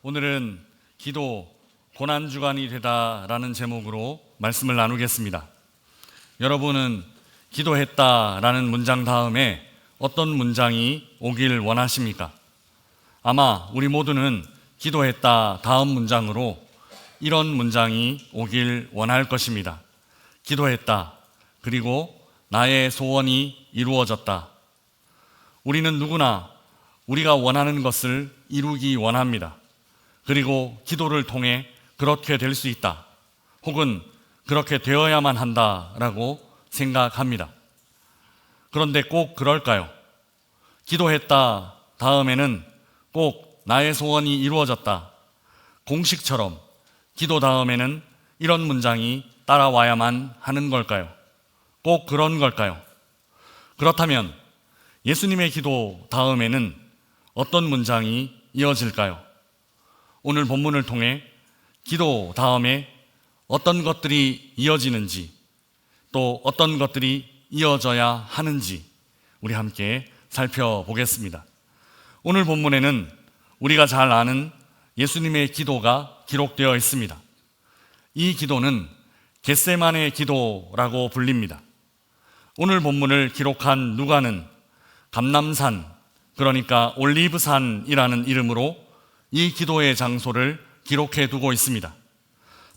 오늘은 기도 고난주간이 되다라는 제목으로 말씀을 나누겠습니다. 여러분은 기도했다라는 문장 다음에 어떤 문장이 오길 원하십니까? 아마 우리 모두는 기도했다 다음 문장으로 이런 문장이 오길 원할 것입니다. 기도했다. 그리고 나의 소원이 이루어졌다. 우리는 누구나 우리가 원하는 것을 이루기 원합니다. 그리고 기도를 통해 그렇게 될 수 있다. 혹은 그렇게 되어야만 한다라고 생각합니다. 그런데 꼭 그럴까요? 기도했다 다음에는 꼭 나의 소원이 이루어졌다. 공식처럼 기도 다음에는 이런 문장이 따라와야만 하는 걸까요? 꼭 그런 걸까요? 그렇다면 예수님의 기도 다음에는 어떤 문장이 이어질까요? 오늘 본문을 통해 기도 다음에 어떤 것들이 이어지는지, 또 어떤 것들이 이어져야 하는지 우리 함께 살펴보겠습니다. 오늘 본문에는 우리가 잘 아는 예수님의 기도가 기록되어 있습니다. 이 기도는 겟세마네 기도라고 불립니다. 오늘 본문을 기록한 누가는 감람산, 그러니까 올리브산이라는 이름으로 이 기도의 장소를 기록해 두고 있습니다.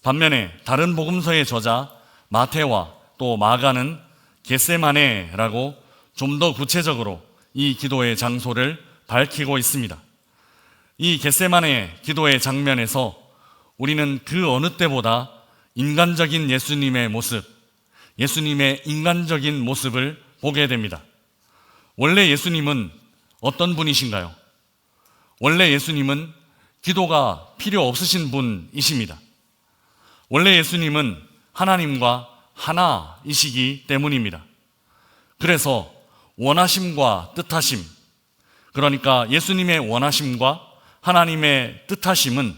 반면에 다른 복음서의 저자 마태와 또 마가는 겟세마네라고 좀 더 구체적으로 이 기도의 장소를 밝히고 있습니다. 이 겟세마네 기도의 장면에서 우리는 그 어느 때보다 인간적인 예수님의 모습, 예수님의 인간적인 모습을 보게 됩니다. 원래 예수님은 어떤 분이신가요? 원래 예수님은 기도가 필요 없으신 분이십니다. 원래 예수님은 하나님과 하나이시기 때문입니다. 그래서 원하심과 뜻하심, 그러니까 예수님의 원하심과 하나님의 뜻하심은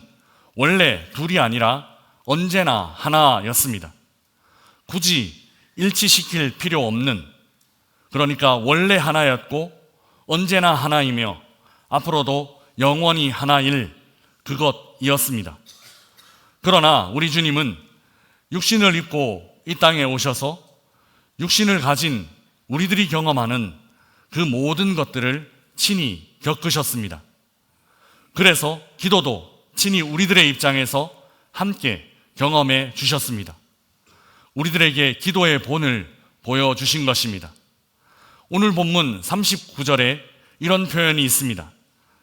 원래 둘이 아니라 언제나 하나였습니다. 굳이 일치시킬 필요 없는, 그러니까 원래 하나였고 언제나 하나이며 앞으로도 영원히 하나일 그것이었습니다. 그러나 우리 주님은 육신을 입고 이 땅에 오셔서 육신을 가진 우리들이 경험하는 그 모든 것들을 친히 겪으셨습니다. 그래서 기도도 친히 우리들의 입장에서 함께 경험해 주셨습니다. 우리들에게 기도의 본을 보여주신 것입니다. 오늘 본문 39절에 이런 표현이 있습니다.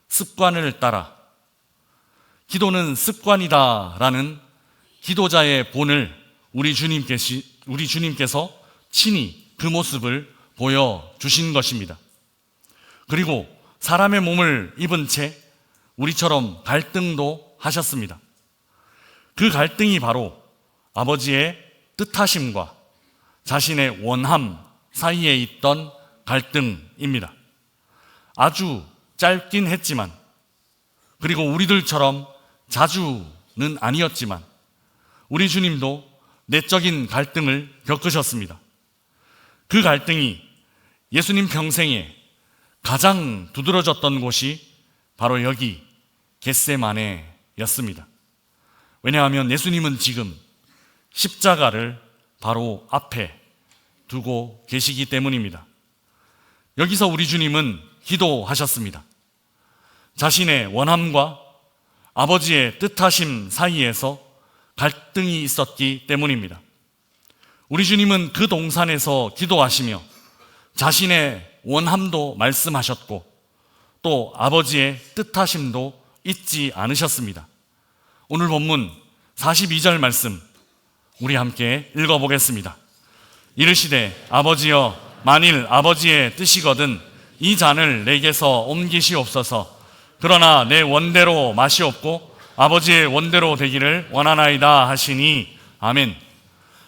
습관을 따라. 기도는 습관이다라는 기도자의 본을 우리 주님께서 친히 그 모습을 보여주신 것입니다. 그리고 사람의 몸을 입은 채 우리처럼 갈등도 하셨습니다. 그 갈등이 바로 아버지의 뜻하심과 자신의 원함 사이에 있던 갈등입니다. 아주 짧긴 했지만, 그리고 우리들처럼 자주는 아니었지만 우리 주님도 내적인 갈등을 겪으셨습니다. 그 갈등이 예수님 평생에 가장 두드러졌던 곳이 바로 여기 겟세마네였습니다. 왜냐하면 예수님은 지금 십자가를 바로 앞에 두고 계시기 때문입니다. 여기서 우리 주님은 기도하셨습니다. 자신의 원함과 아버지의 뜻하심 사이에서 갈등이 있었기 때문입니다. 우리 주님은 그 동산에서 기도하시며 자신의 원함도 말씀하셨고 또 아버지의 뜻하심도 잊지 않으셨습니다. 오늘 본문 42절 말씀 우리 함께 읽어보겠습니다. 이르시되 아버지여 만일 아버지의 뜻이거든 이 잔을 내게서 옮기시옵소서. 그러나 내 원대로 마시옵고 아버지의 원대로 되기를 원하나이다 하시니 아멘.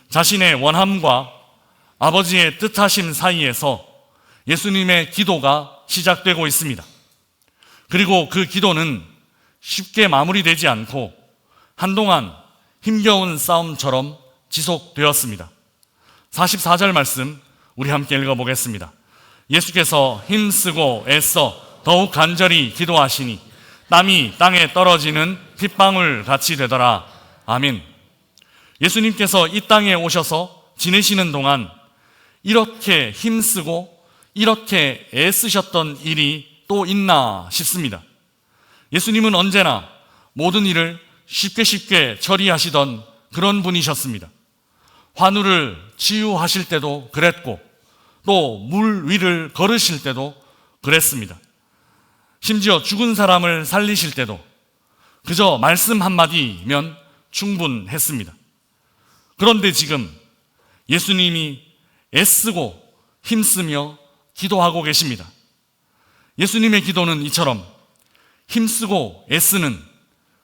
자신의 원함과 아버지의 뜻하심 사이에서 예수님의 기도가 시작되고 있습니다. 그리고 그 기도는 쉽게 마무리되지 않고 한동안 힘겨운 싸움처럼 지속되었습니다. 44절 말씀 우리 함께 읽어보겠습니다. 예수께서 힘쓰고 애써 더욱 간절히 기도하시니 땀이 땅에 떨어지는 핏방울 같이 되더라. 아멘. 예수님께서 이 땅에 오셔서 지내시는 동안 이렇게 힘쓰고 이렇게 애쓰셨던 일이 또 있나 싶습니다. 예수님은 언제나 모든 일을 쉽게 처리하시던 그런 분이셨습니다. 환우를 치유하실 때도 그랬고 또 물 위를 걸으실 때도 그랬습니다. 심지어 죽은 사람을 살리실 때도 그저 말씀 한마디면 충분했습니다. 그런데 지금 예수님이 애쓰고 힘쓰며 기도하고 계십니다. 예수님의 기도는 이처럼 힘쓰고 애쓰는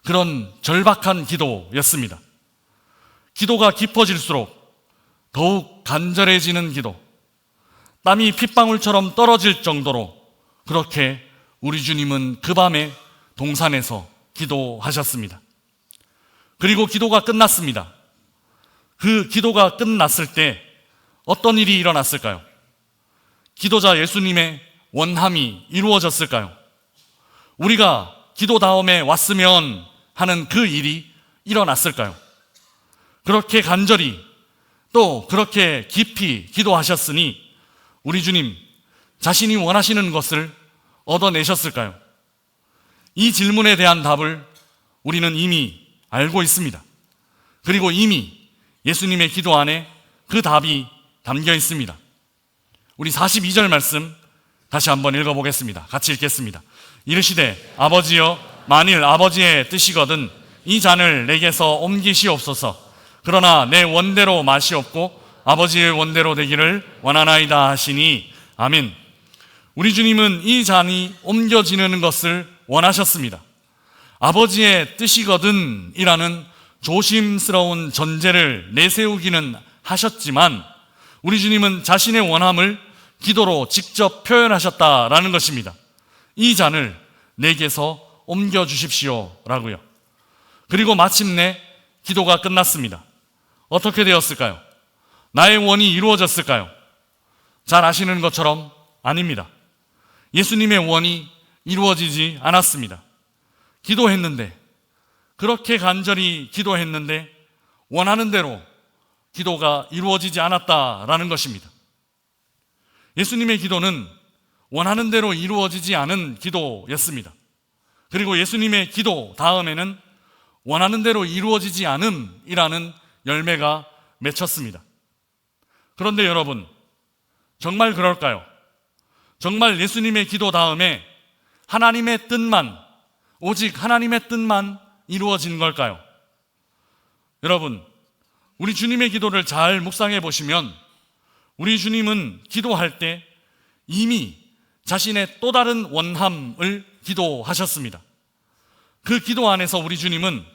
그런 절박한 기도였습니다. 기도가 깊어질수록 더욱 간절해지는 기도, 땀이 핏방울처럼 떨어질 정도로 그렇게 우리 주님은 그 밤에 동산에서 기도하셨습니다. 그리고 기도가 끝났습니다. 그 기도가 끝났을 때 어떤 일이 일어났을까요? 기도자 예수님의 원함이 이루어졌을까요? 우리가 기도 다음에 왔으면 하는 그 일이 일어났을까요? 그렇게 간절히 또 그렇게 깊이 기도하셨으니 우리 주님 자신이 원하시는 것을 얻어내셨을까요? 이 질문에 대한 답을 우리는 이미 알고 있습니다. 그리고 이미 예수님의 기도 안에 그 답이 담겨 있습니다. 우리 42절 말씀 다시 한번 읽어보겠습니다. 같이 읽겠습니다. 이르시되 아버지여 만일 아버지의 뜻이거든 이 잔을 내게서 옮기시옵소서. 그러나 내 원대로 마시옵고 아버지의 원대로 되기를 원하나이다 하시니 아멘. 우리 주님은 이 잔이 옮겨지는 것을 원하셨습니다. 아버지의 뜻이거든 이라는 조심스러운 전제를 내세우기는 하셨지만 우리 주님은 자신의 원함을 기도로 직접 표현하셨다라는 것입니다. 이 잔을 내게서 옮겨주십시오 라고요. 그리고 마침내 기도가 끝났습니다. 어떻게 되었을까요? 나의 원이 이루어졌을까요? 잘 아시는 것처럼 아닙니다. 예수님의 원이 이루어지지 않았습니다. 기도했는데, 그렇게 간절히 기도했는데 원하는 대로 기도가 이루어지지 않았다라는 것입니다. 예수님의 기도는 원하는 대로 이루어지지 않은 기도였습니다. 그리고 예수님의 기도 다음에는 원하는 대로 이루어지지 않음이라는 열매가 맺혔습니다. 그런데 여러분, 정말 그럴까요? 정말 예수님의 기도 다음에 하나님의 뜻만, 오직 하나님의 뜻만 이루어진 걸까요? 여러분, 우리 주님의 기도를 잘 묵상해 보시면 우리 주님은 기도할 때 이미 자신의 또 다른 원함을 기도하셨습니다. 그 기도 안에서 우리 주님은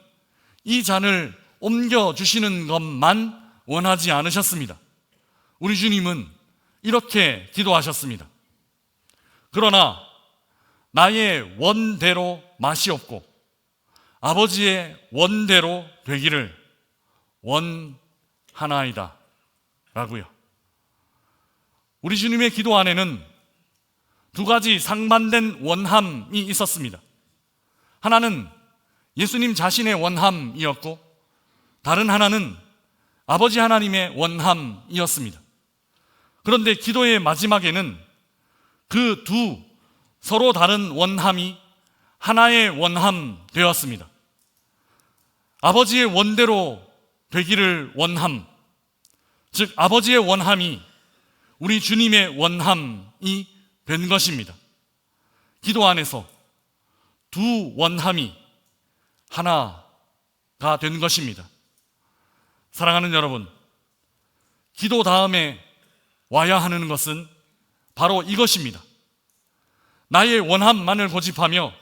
이 잔을 옮겨주시는 것만 원하지 않으셨습니다. 우리 주님은 이렇게 기도하셨습니다. 그러나 나의 원대로 마시옵고 아버지의 원대로 되기를 원하나이다 라고요. 우리 주님의 기도 안에는 두 가지 상반된 원함이 있었습니다. 하나는 예수님 자신의 원함이었고 다른 하나는 아버지 하나님의 원함이었습니다. 그런데 기도의 마지막에는 그 두 서로 다른 원함이 하나의 원함 되었습니다. 아버지의 원대로 되기를 원함, 즉 아버지의 원함이 우리 주님의 원함이 된 것입니다. 기도 안에서 두 원함이 하나가 된 것입니다. 사랑하는 여러분, 기도 다음에 와야 하는 것은 바로 이것입니다. 나의 원함만을 고집하며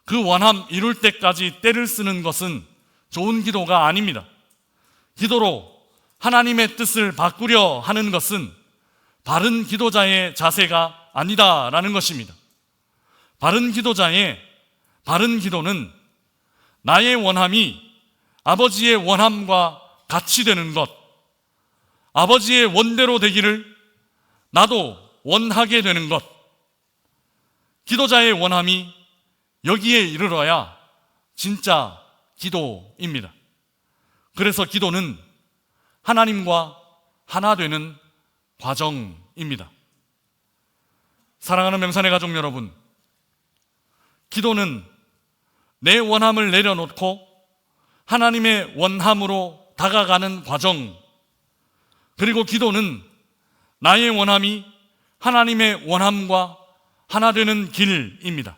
그 원함 이룰 때까지 때를 쓰는 것은 좋은 기도가 아닙니다. 기도로 하나님의 뜻을 바꾸려 하는 것은 바른 기도자의 자세가 아니다라는 것입니다. 바른 기도자의 바른 기도는 나의 원함이 아버지의 원함과 같이 되는 것, 아버지의 원대로 되기를 나도 원하게 되는 것, 기도자의 원함이 여기에 이르러야 진짜 기도입니다. 그래서 기도는 하나님과 하나 되는 과정입니다. 사랑하는 명산의 가족 여러분, 기도는 내 원함을 내려놓고 하나님의 원함으로 다가가는 과정, 그리고 기도는 나의 원함이 하나님의 원함과 하나 되는 길입니다.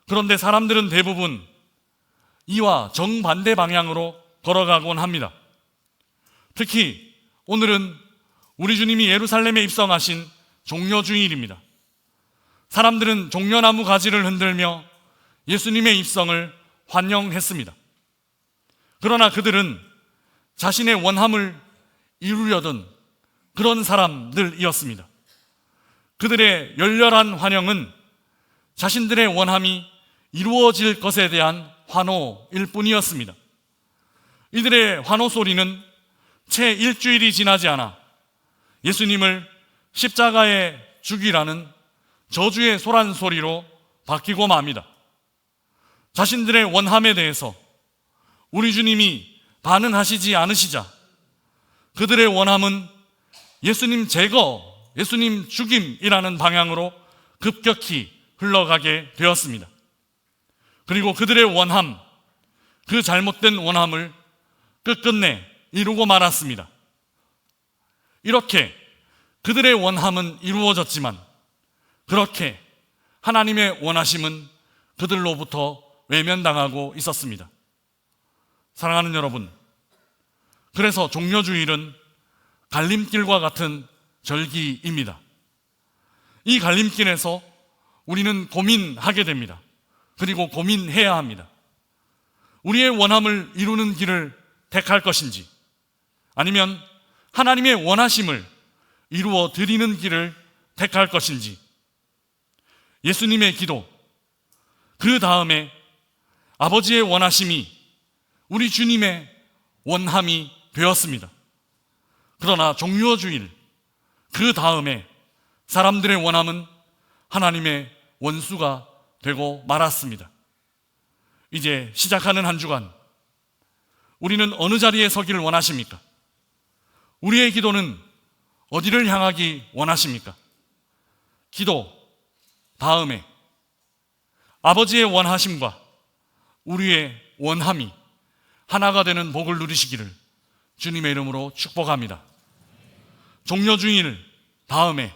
그런데 사람들은 대부분 이와 정반대 방향으로 걸어가곤 합니다. 특히 오늘은 우리 주님이 예루살렘에 입성하신 종려주일입니다. 사람들은 종려나무 가지를 흔들며 예수님의 입성을 환영했습니다. 그러나 그들은 자신의 원함을 이루려던 그런 사람들이었습니다. 그들의 열렬한 환영은 자신들의 원함이 이루어질 것에 대한 환호일 뿐이었습니다. 이들의 환호 소리는 채 일주일이 지나지 않아 예수님을 십자가에 죽이라는 저주의 소란 소리로 바뀌고 맙니다. 자신들의 원함에 대해서 우리 주님이 반응하시지 않으시자 그들의 원함은 예수님 제거, 예수님 죽임이라는 방향으로 급격히 흘러가게 되었습니다. 그리고 그들의 원함, 그 잘못된 원함을 끝끝내 이루고 말았습니다. 이렇게 그들의 원함은 이루어졌지만 그렇게 하나님의 원하심은 그들로부터 외면당하고 있었습니다. 사랑하는 여러분, 그래서 종려주일은 갈림길과 같은 절기입니다. 이 갈림길에서 우리는 고민하게 됩니다. 그리고 고민해야 합니다. 우리의 원함을 이루는 길을 택할 것인지, 아니면 하나님의 원하심을 이루어 드리는 길을 택할 것인지, 예수님의 기도, 그 다음에 아버지의 원하심이 우리 주님의 원함이 되었습니다. 그러나 종려주일, 그 다음에 사람들의 원함은 하나님의 원수가 되고 말았습니다. 이제 시작하는 한 주간 우리는 어느 자리에 서기를 원하십니까? 우리의 기도는 어디를 향하기 원하십니까? 기도 다음에 아버지의 원하심과 우리의 원함이 하나가 되는 복을 누리시기를 주님의 이름으로 축복합니다. 종려주일 다음에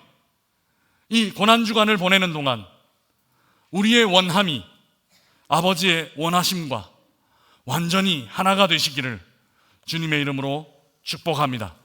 이 고난주간을 보내는 동안 우리의 원함이 아버지의 원하심과 완전히 하나가 되시기를 주님의 이름으로 축복합니다.